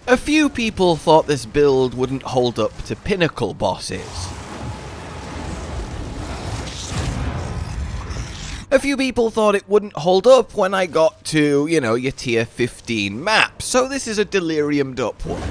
A few people thought this build wouldn't hold up to Pinnacle bosses. A few people thought it wouldn't hold up when I got to, your tier 15 map, so this is a deliriumed up one.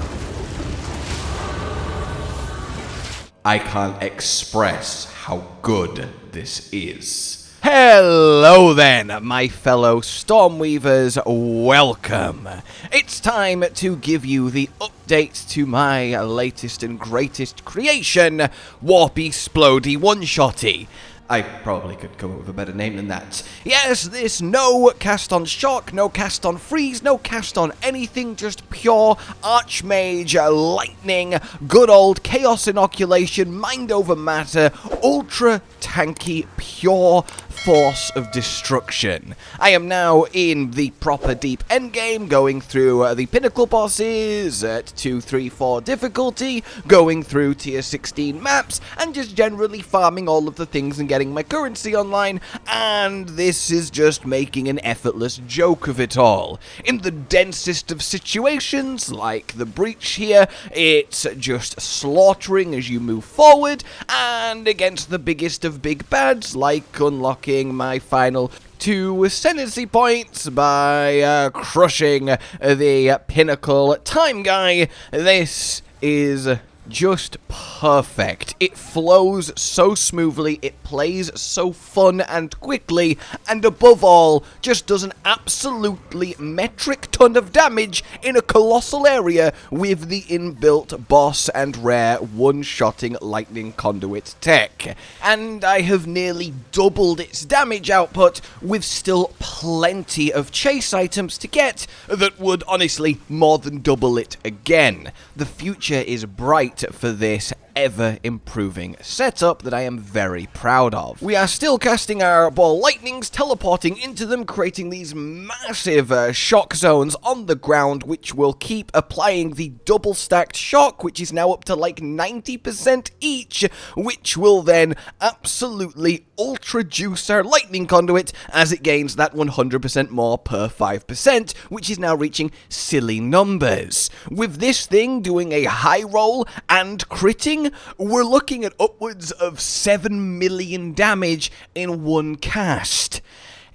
I can't express how good this is. Hello then, my fellow Stormweavers, welcome. It's time to give you the update to my latest and greatest creation, Warpy Splody One-Shotty. I probably could come up with a better name than that. Yes, this no cast on shock, no cast on freeze, no cast on anything, just pure archmage, lightning, good old chaos inoculation, mind over matter, ultra tanky, pure force of destruction. I am now in the proper deep endgame, going through the Pinnacle bosses at 2, 3, 4 difficulty, going through tier 16 maps, and just generally farming all of the things and getting my currency online, and this is just making an effortless joke of it all. In the densest of situations, like the breach here, it's just slaughtering as you move forward, and against the biggest of big bads, like unlocking my final 2 ascendancy points by crushing the Pinnacle time guy. This is just perfect. It flows so smoothly, it plays so fun and quickly, and above all, just does an absolutely metric ton of damage in a colossal area with the inbuilt boss and rare one-shotting Lightning Conduit tech. And I have nearly doubled its damage output with still plenty of chase items to get that would honestly more than double it again. The future is bright for this ever-improving setup that I am very proud of. We are still casting our ball lightnings, teleporting into them, creating these massive shock zones on the ground, which will keep applying the double-stacked shock, which is now up to like 90% each, which will then absolutely ultra-juice our lightning conduit as it gains that 100% more per 5%, which is now reaching silly numbers. With this thing doing a high roll and critting, we're looking at upwards of 7 million damage in one cast.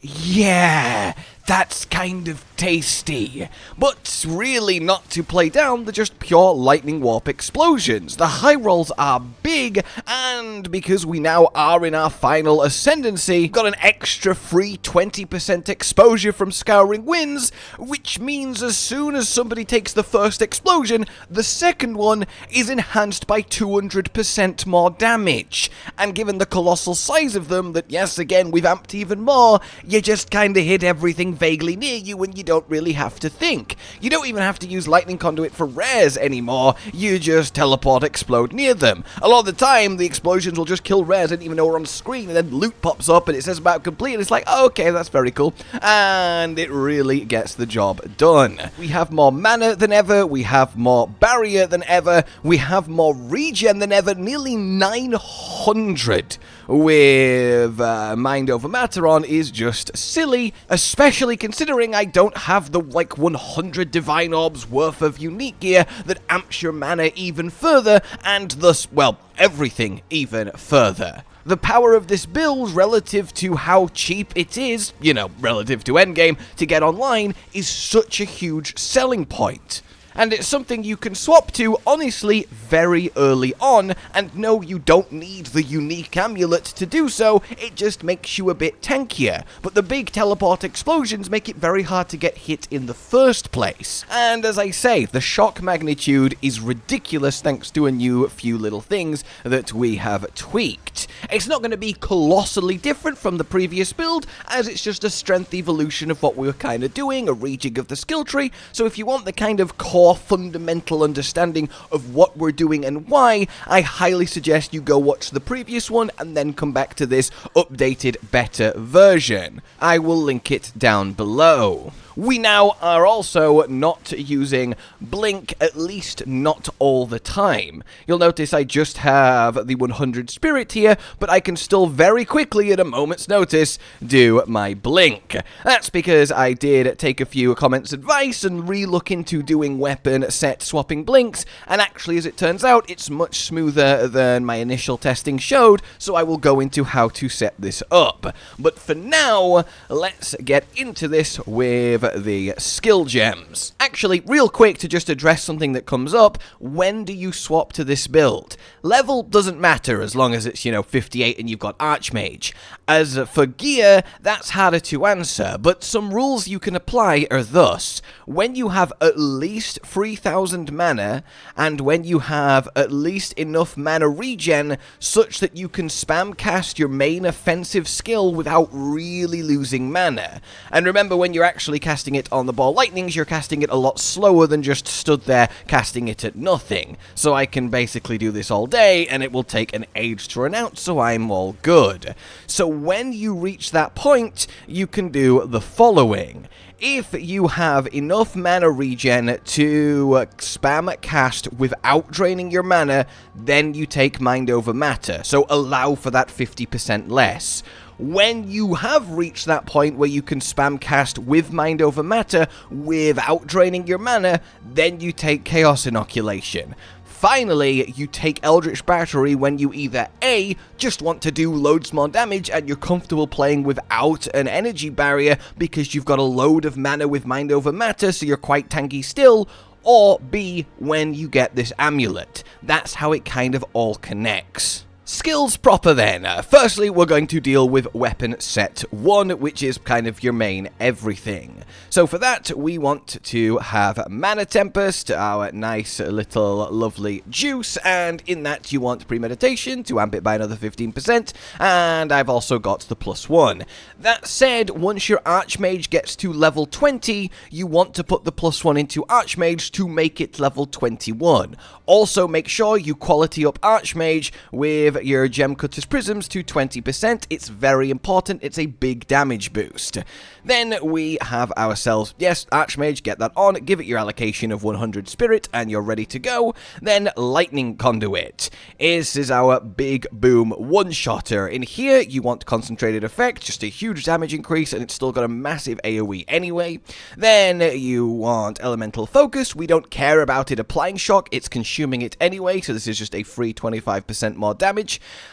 Yeah, that's kind of tasty, but really not to play down the just pure lightning warp explosions. The high rolls are big, and because we now are in our final ascendancy, got an extra free 20% exposure from Scouring Winds, which means as soon as somebody takes the first explosion, the second one is enhanced by 200% more damage. And given the colossal size of them, that yes, again, we've amped even more, you just kinda hit everything vaguely near you and you don't really have to think. You don't even have to use Lightning Conduit for rares anymore, you just teleport explode near them. A lot of the time, the explosions will just kill rares, I didn't even know we're on screen, and then loot pops up and it says about complete, and it's like, oh, okay, that's very cool. And it really gets the job done. We have more mana than ever, we have more barrier than ever, we have more regen than ever, nearly 900 with Mind Over Matter on is just silly, especially considering I don't have the like 100 Divine Orbs worth of unique gear that amps your mana even further, and thus, well, everything even further. The power of this build relative to how cheap it is, relative to endgame, to get online, is such a huge selling point. And it's something you can swap to, honestly, very early on, and no, you don't need the unique amulet to do so, it just makes you a bit tankier. But the big teleport explosions make it very hard to get hit in the first place. And as I say, the shock magnitude is ridiculous thanks to a new few little things that we have tweaked. It's not going to be colossally different from the previous build, as it's just a strength evolution of what we were kind of doing, a rejig of the skill tree, so if you want the kind of core fundamental understanding of what we're doing and why, I highly suggest you go watch the previous one and then come back to this updated, better version. I will link it down below. We now are also not using blink, at least not all the time. You'll notice I just have the 100 spirit here, but I can still very quickly, at a moment's notice, do my blink. That's because I did take a few comments' advice and re-look into doing weapon set swapping blinks, and actually, as it turns out, it's much smoother than my initial testing showed, so I will go into how to set this up. But for now, let's get into this with the skill gems. Actually, real quick to just address something that comes up, when do you swap to this build? Level doesn't matter as long as it's, 58 and you've got Archmage. As for gear, that's harder to answer, but some rules you can apply are thus: when you have at least 3000 mana, and when you have at least enough mana regen such that you can spam cast your main offensive skill without really losing mana. And remember, when you're actually casting it on the ball lightnings, you're casting it a lot slower than just stood there casting it at nothing. So I can basically do this all day, and it will take an age to run out, so I'm all good. So when you reach that point, you can do the following. If you have enough mana regen to spam cast without draining your mana, then you take Mind Over Matter, so allow for that 50% less. When you have reached that point where you can spam cast with Mind Over Matter without draining your mana, then you take Chaos Inoculation. Finally, you take Eldritch Battery when you either A, just want to do loads more damage and you're comfortable playing without an energy barrier because you've got a load of mana with Mind Over Matter, so you're quite tanky still, or B, when you get this amulet. That's how it kind of all connects. Skills proper then. Firstly, we're going to deal with weapon set 1, which is kind of your main everything. So for that, we want to have Mana Tempest, our nice little lovely juice, and in that you want Premeditation to amp it by another 15%, and I've also got the +1. That said, once your Archmage gets to level 20, you want to put the +1 into Archmage to make it level 21. Also, make sure you quality up Archmage with your Gem Cutter's Prisms to 20%. It's very important. It's a big damage boost. Then we have ourselves, yes, Archmage, get that on, give it your allocation of 100 spirit, and you're ready to go. Then Lightning Conduit. This is our big boom one-shotter. In here, you want Concentrated Effect, just a huge damage increase, and it's still got a massive AoE anyway. Then you want Elemental Focus. We don't care about it applying shock, it's consuming it anyway, so this is just a free 25% more damage.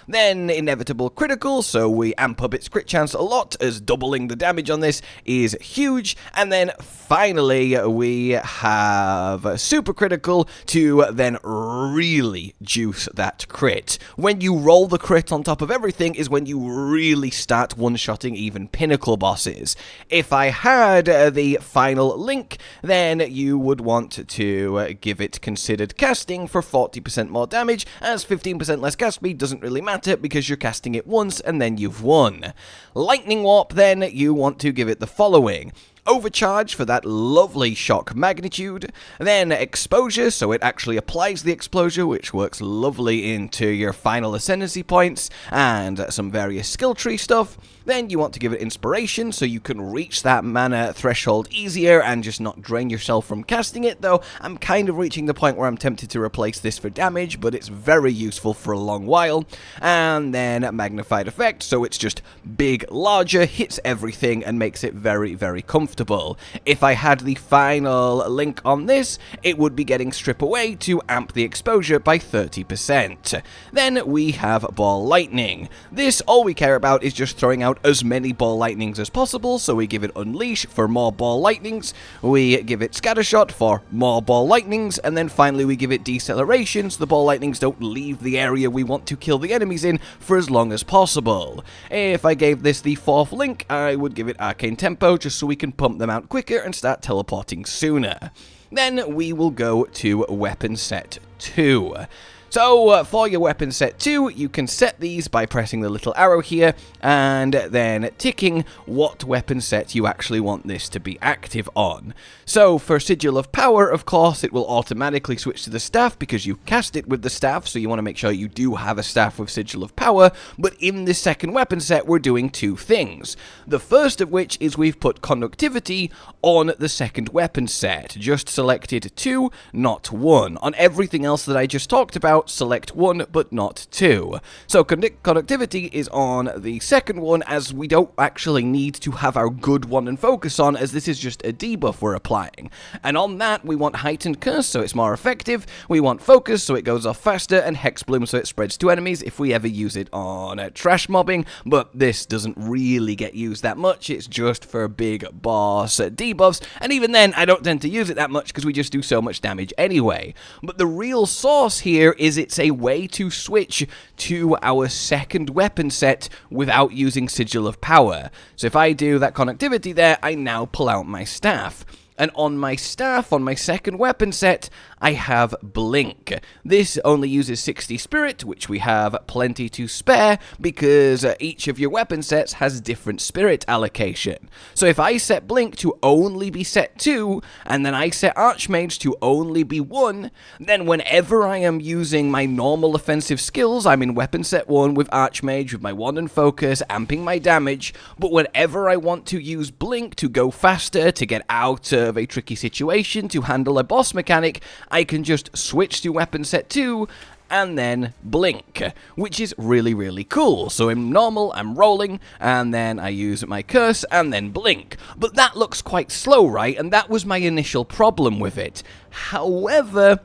Then Inevitable Critical, so we amp up its crit chance a lot, as doubling the damage on this is huge. And then finally we have Super Critical to then really juice that crit. When you roll the crit on top of everything is when you really start one-shotting even Pinnacle bosses. If I had the final link, then you would want to give it Considered Casting for 40% more damage, as 15% less cast speed doesn't really matter because you're casting it once and then you've won. Lightning Warp, then you want to give it the following: Overcharge for that lovely shock magnitude, then Exposure, so it actually applies the exposure, which works lovely into your final ascendancy points, and some various skill tree stuff. Then you want to give it Inspiration, so you can reach that mana threshold easier and just not drain yourself from casting it, though I'm kind of reaching the point where I'm tempted to replace this for damage, but it's very useful for a long while. And then Magnified Effect, so it's just big, larger, hits everything, and makes it very, very comfortable. If I had the final link on this, it would be getting Strip Away to amp the exposure by 30%. Then we have Ball Lightning. This, all we care about is just throwing out as many Ball Lightnings as possible, so we give it Unleash for more Ball Lightnings, we give it Scattershot for more Ball Lightnings, and then finally we give it Deceleration so the Ball Lightnings don't leave the area we want to kill the enemies in for as long as possible. If I gave this the 4th link, I would give it Arcane Tempo, just so we can pump them out quicker and start teleporting sooner. Then we will go to Weapon Set 2. So, for your weapon set 2, you can set these by pressing the little arrow here, and then ticking what weapon set you actually want this to be active on. So, for Sigil of Power, of course, it will automatically switch to the staff because you cast it with the staff, so you want to make sure you do have a staff with Sigil of Power, but in this second weapon set, we're doing two things. The first of which is we've put Conductivity on the second weapon set, just selected 2, not 1. On everything else that I just talked about, select 1 but not 2. So Conductivity is on the second one, as we don't actually need to have our good one and focus on, as this is just a debuff we're applying. And on that, we want Heightened Curse so it's more effective, we want Focus so it goes off faster, and Hex Bloom so it spreads to enemies if we ever use it on trash mobbing, but this doesn't really get used that much, it's just for big boss debuffs, and even then I don't tend to use it that much because we just do so much damage anyway. But the real source here is it's a way to switch to our second weapon set without using Sigil of Power. So if I do that Conductivity there, I now pull out my staff. And on my staff, on my second weapon set, I have Blink. This only uses 60 spirit, which we have plenty to spare, because each of your weapon sets has different spirit allocation. So if I set Blink to only be set 2, and then I set Archmage to only be 1, then whenever I am using my normal offensive skills, I'm in weapon set 1 with Archmage, with my wand and focus, amping my damage, but whenever I want to use Blink to go faster, to get out of a tricky situation, to handle a boss mechanic, I can just switch to weapon set 2 and then Blink, which is really, really cool. So in normal, I'm rolling, and then I use my curse, and then Blink. But that looks quite slow, right? And that was my initial problem with it. However,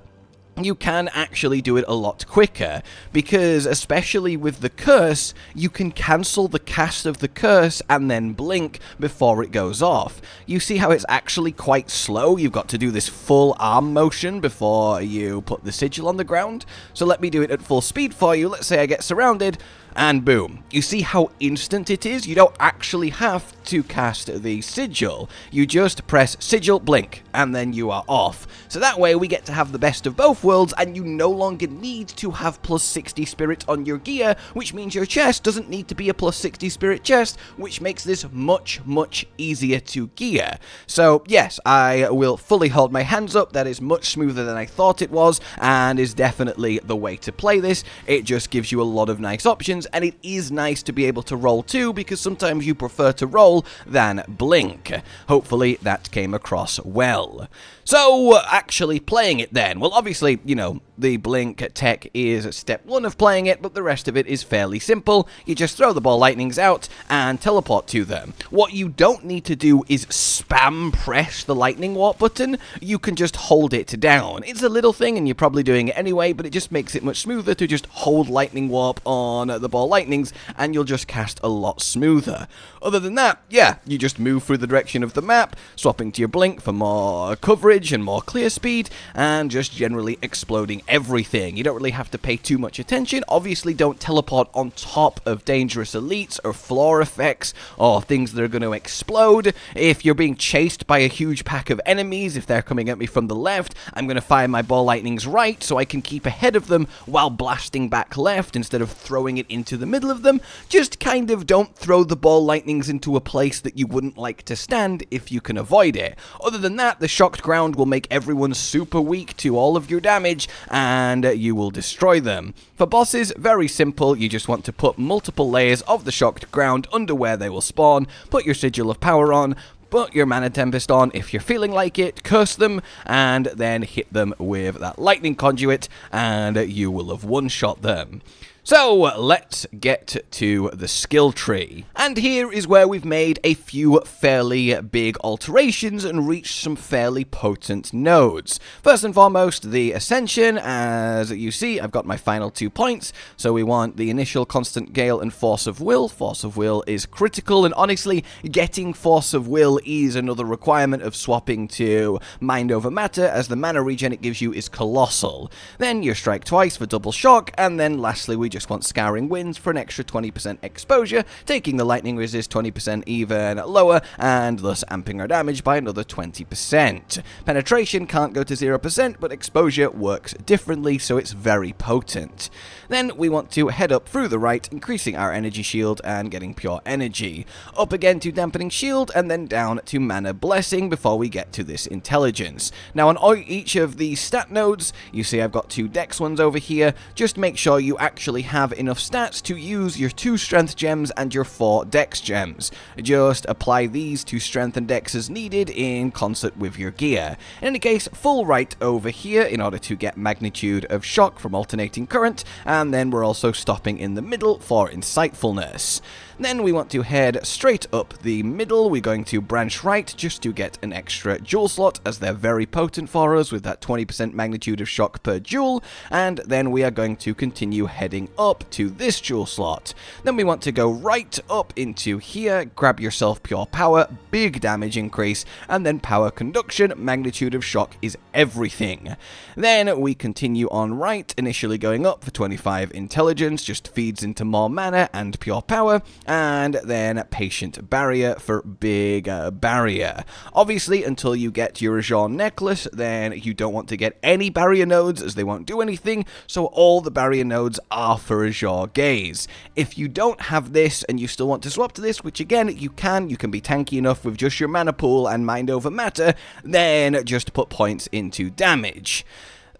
you can actually do it a lot quicker, because especially with the curse, you can cancel the cast of the curse and then blink before it goes off. You see how it's actually quite slow? You've got to do this full arm motion before you put the sigil on the ground. So let me do it at full speed for you. Let's say I get surrounded, and boom. You see how instant it is? You don't actually have to cast the sigil. You just press sigil, blink, and then you are off. So that way we get to have the best of both worlds, and you no longer need to have plus 60 spirit on your gear, which means your chest doesn't need to be a plus 60 spirit chest, which makes this much, much easier to gear. So yes, I will fully hold my hands up. That is much smoother than I thought it was, and is definitely the way to play this. It just gives you a lot of nice options, and it is nice to be able to roll too, because sometimes you prefer to roll than blink. Hopefully that came across well. So, actually playing it then, well obviously, you know, the blink tech is step 1 of playing it, but the rest of it is fairly simple. You just throw the ball lightnings out and teleport to them. What you don't need to do is spam press the lightning warp button, you can just hold it down. It's a little thing and you're probably doing it anyway, but it just makes it much smoother to just hold lightning warp on the ball lightnings, and you'll just cast a lot smoother. Other than that, yeah, you just move through the direction of the map, swapping to your blink for more coverage and more clear speed, and just generally exploding everything. You don't really have to pay too much attention. Obviously don't teleport on top of dangerous elites or floor effects or things that are going to explode. If you're being chased by a huge pack of enemies, if they're coming at me from the left, I'm going to fire my ball lightnings right so I can keep ahead of them while blasting back left instead of throwing it into the middle of them. Just kind of don't throw the ball lightnings into a place that you wouldn't like to stand if you can avoid it. Other than that, the shocked ground will make everyone super weak to all of your damage, and you will destroy them. For bosses, very simple. You just want to put multiple layers of the shocked ground under where they will spawn, put your sigil of power on, put your mana tempest on if you're feeling like it, curse them, and then hit them with that lightning conduit, and you will have one-shot them. So, let's get to the skill tree. And here is where we've made a few fairly big alterations and reached some fairly potent nodes. First and foremost, the Ascension. As you see, I've got my final 2 points. So we want the initial Constant Gale and Force of Will. Force of Will is critical, and honestly, getting Force of Will is another requirement of swapping to Mind Over Matter, as the mana regen it gives you is colossal. Then your Strike Twice for double shock, and then lastly we just want Scouring Winds for an extra 20% exposure, taking the lightning resist 20% even lower, and thus amping our damage by another 20%. Penetration can't go to 0%, but exposure works differently, so it's very potent. Then we want to head up through the right, increasing our energy shield and getting pure energy. Up again to dampening shield, and then down to mana blessing before we get to this intelligence. Now on each of these stat nodes, you see I've got 2 dex ones over here. Just make sure you actually have enough stats to use your 2 strength gems and your 4 dex gems. Just apply these to strength and dex as needed in concert with your gear. In any case, full right over here in order to get magnitude of shock from alternating current, and then we're also stopping in the middle for insightfulness. Then we want to head straight up the middle. We're going to branch right just to get an extra jewel slot, as they're very potent for us with that 20% magnitude of shock per jewel. And then we are going to continue heading up to this jewel slot. Then we want to go right up into here, grab yourself pure power, big damage increase, and then power conduction. Magnitude of shock is everything. Then we continue on right, initially going up for 25 intelligence, just feeds into more mana and pure power. And then Patient Barrier for big barrier. Obviously, until you get your Azure Necklace, then you don't want to get any barrier nodes, as they won't do anything, so all the barrier nodes are for Azure Gaze. If you don't have this and you still want to swap to this, which again, you can be tanky enough with just your mana pool and mind over matter, then just put points into damage.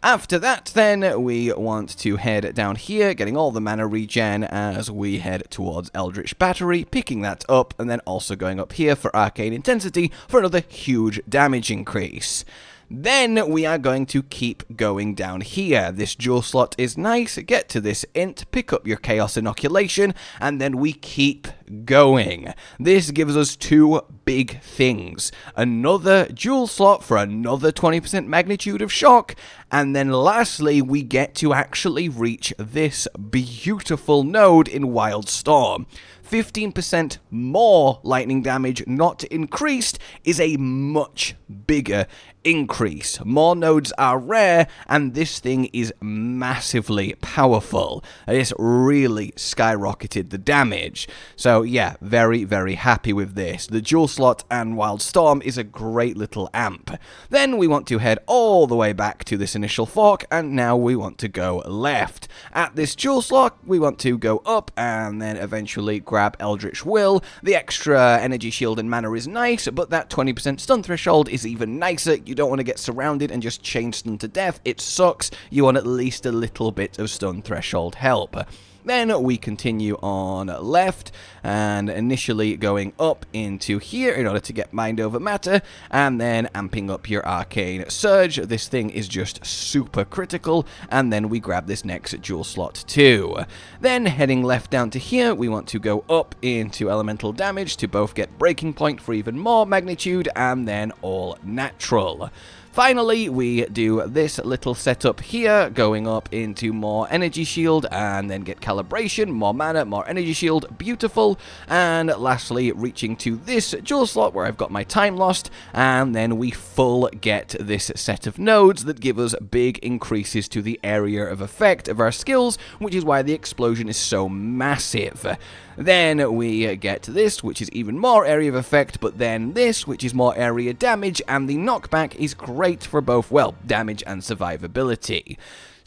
After that, then, we want to head down here, getting all the mana regen as we head towards Eldritch Battery, picking that up, and then also going up here for Arcane Intensity for another huge damage increase. Then we are going to keep going down here. This jewel slot is nice. Get to this int, pick up your Chaos Inoculation, and then we keep going. This gives us 2 big things. Another jewel slot for another 20% magnitude of shock, and then lastly, we get to actually reach this beautiful node in Wildstorm. 15% more lightning damage, not increased, is a much bigger increase. More nodes are rare, and this thing is massively powerful. It's really skyrocketed the damage. So yeah, very, very happy with this. The jewel slot and Wildstorm is a great little amp. Then we want to head all the way back to this initial fork, and now we want to go left. At this jewel slot, we want to go up, and then eventually grab Eldritch Will. The extra energy shield and mana is nice, but that 20% stun threshold is even nicer. You don't want to get surrounded and just chain stun to death. It sucks. You want at least a little bit of stun threshold help. Then we continue on left, and initially going up into here in order to get Mind Over Matter, and then amping up your Arcane Surge. This thing is just super critical, and then we grab this next jewel slot too. Then heading left down to here, we want to go up into Elemental Damage to both get Breaking Point for even more magnitude, and then All Natural. Finally, we do this little setup here, going up into more energy shield, and then get calibration, more mana, more energy shield, beautiful. And lastly, reaching to this jewel slot where I've got my time lost, and then we full get this set of nodes that give us big increases to the area of effect of our skills, which is why the explosion is so massive. Then we get this, which is even more area of effect, but then this, which is more area damage, and the knockback is great for both, well, damage and survivability.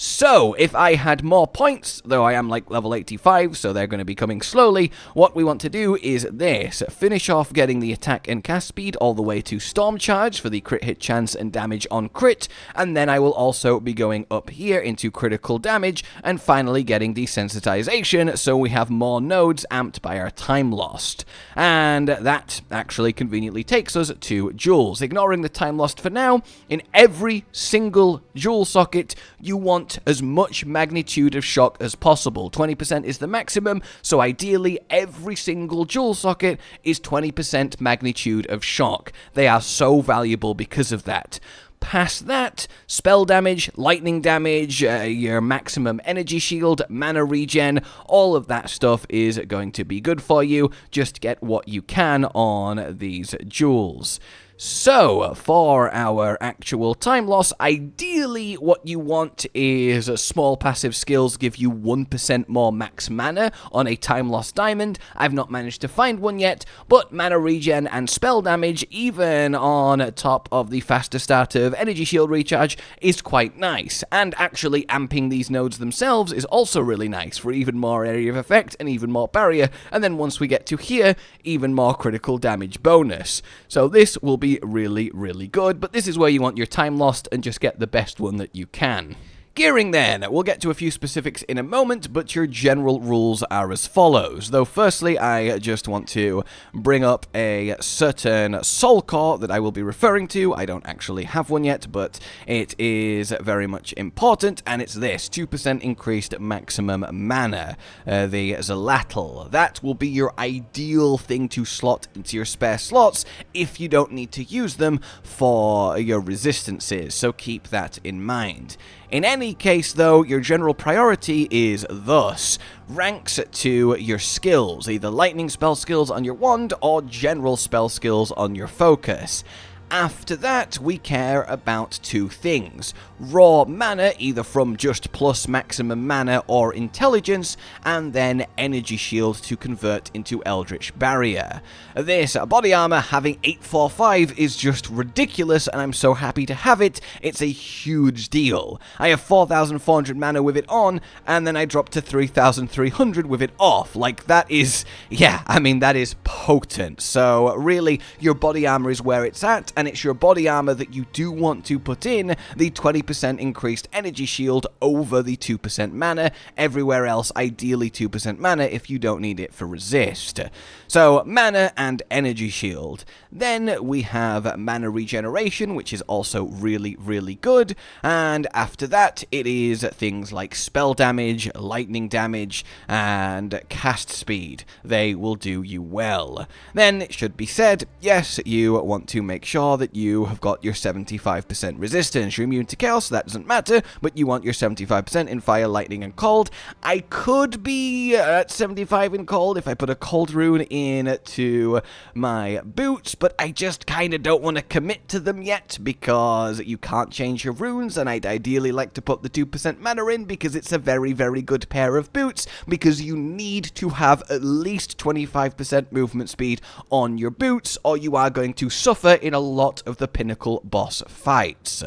So, if I had more points, though I am like level 85, so they're going to be coming slowly, what we want to do is this. Finish off getting the attack and cast speed all the way to Storm Charge for the crit hit chance and damage on crit, and then I will also be going up here into critical damage, and finally getting desensitization, so we have more nodes amped by our time lost. And that actually conveniently takes us to jewels. Ignoring the time lost for now, in every single jewel socket, you want as much magnitude of shock as possible. 20% is the maximum, so ideally every single jewel socket is 20% magnitude of shock. They are so valuable because of that. Past that, spell damage, lightning damage, your maximum energy shield, mana regen, all of that stuff is going to be good for you. Just get what you can on these jewels. So, for our actual time loss, ideally what you want is small passive skills give you 1% more max mana on a time loss diamond. I've not managed to find one yet, but mana regen and spell damage, even on top of the faster start of energy shield recharge, is quite nice. And actually amping these nodes themselves is also really nice for even more area of effect and even more barrier, and then once we get to here, even more critical damage bonus. So this will be really, really good, but this is where you want your time lost and just get the best one that you can. Gearing then, we'll get to a few specifics in a moment, but your general rules are as follows. Though firstly, I just want to bring up a certain soul core that I will be referring to. I don't actually have one yet, but it is very much important, and it's this, 2% increased maximum mana, the Zelatl. That will be your ideal thing to slot into your spare slots if you don't need to use them for your resistances, so keep that in mind. In any case, though, your general priority is thus ranks to your skills, either lightning spell skills on your wand or general spell skills on your focus. After that, we care about two things. Raw mana, either from just plus maximum mana or intelligence, and then energy shield to convert into Eldritch Barrier. This body armor having 845 is just ridiculous, and I'm so happy to have it. It's a huge deal. I have 4,400 mana with it on, and then I drop to 3,300 with it off. Like, that is, yeah, I mean, that is potent. So, really, your body armor is where it's at, and it's your body armor that you do want to put in the 20% increased energy shield over the 2% mana. Everywhere else, ideally 2% mana if you don't need it for resist. So, mana and energy shield. Then we have mana regeneration, which is also really, really good. And after that, it is things like spell damage, lightning damage, and cast speed. They will do you well. Then, it should be said, yes, you want to make sure that you have got your 75% resistance. You're immune to chaos, so that doesn't matter, but you want your 75% in fire, lightning, and cold. I could be at 75 in cold if I put a cold rune in to my boots, but I just kind of don't want to commit to them yet because you can't change your runes, and I'd ideally like to put the 2% mana in because it's a very, very good pair of boots, because you need to have at least 25% movement speed on your boots, or you are going to suffer in a lot of the Pinnacle boss fights.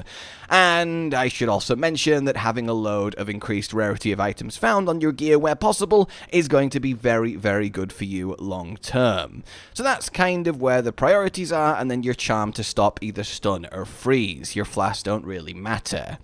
And I should also mention that having a load of increased rarity of items found on your gear where possible is going to be very, very good for you long term. So that's kind of where the priorities are, and then your charm to stop either stun or freeze. Your flasks don't really matter.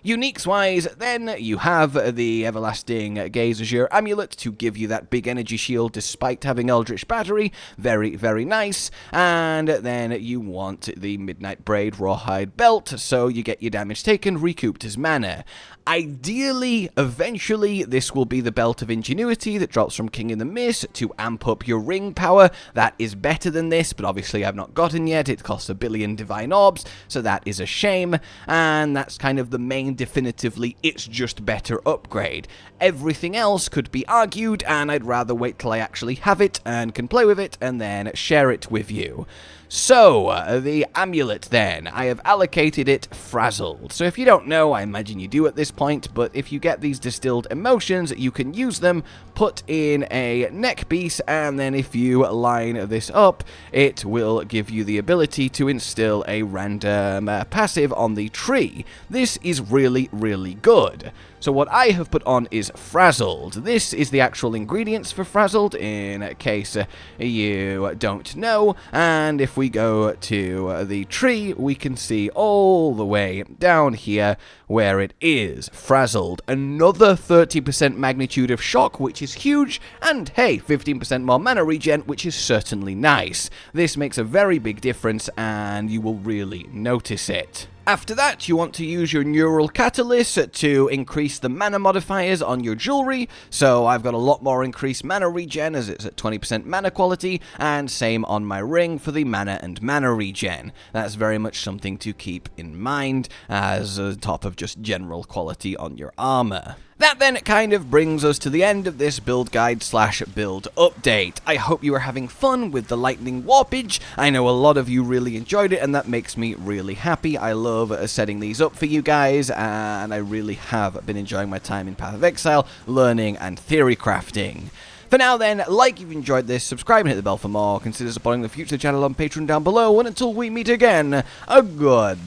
Uniques-wise, then, you have the Everlasting Gaze Azure Amulet to give you that big energy shield despite having Eldritch Battery. Very, very nice. And then you want the Midnight Braid Rawhide Belt, so you get your damage taken recouped as mana. Ideally, eventually, this will be the Belt of Ingenuity that drops from King in the Mist to amp up your ring power. That is better than this, but obviously I've not gotten yet. It costs 1 billion Divine Orbs, so that is a shame. And that's kind of the main definitively it's just better upgrade. Everything else could be argued, and I'd rather wait till I actually have it and can play with it and then share it with you. So, the amulet then, I have allocated it frazzled. So if you don't know, I imagine you do at this point, but if you get these distilled emotions, you can use them, put in a neck piece, and then if you line this up, it will give you the ability to instill a random passive on the tree. This is really, really good. So what I have put on is frazzled. This is the actual ingredients for frazzled, in case you don't know. And if we go to the tree, we can see all the way down here where it is frazzled. Another 30% magnitude of shock, which is huge, and hey, 15% more mana regen, which is certainly nice. This makes a very big difference, and you will really notice it. After that, you want to use your Neural Catalyst to increase the mana modifiers on your jewelry. So I've got a lot more increased mana regen as it's at 20% mana quality, and same on my ring for the mana and mana regen. That's very much something to keep in mind as a top of just general quality on your armor. That then kind of brings us to the end of this build guide slash build update. I hope you are having fun with the lightning warpage. I know a lot of you really enjoyed it, and that makes me really happy. I love setting these up for you guys, and I really have been enjoying my time in Path of Exile, learning and theory crafting. For now then, like if you enjoyed this, subscribe and hit the bell for more, consider supporting the future channel on Patreon down below, and until we meet again, a goodbye.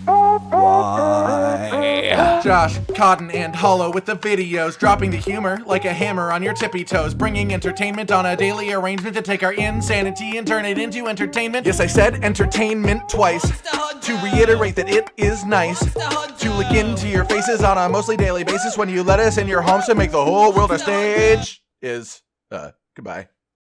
Josh, Cotton, and Hollow with the videos, dropping the humor like a hammer on your tippy toes, bringing entertainment on a daily arrangement to take our insanity and turn it into entertainment. Yes, I said entertainment twice, to reiterate that it is nice, to look into your faces on a mostly daily basis when you let us in your homes to make the whole world a stage. Goodbye.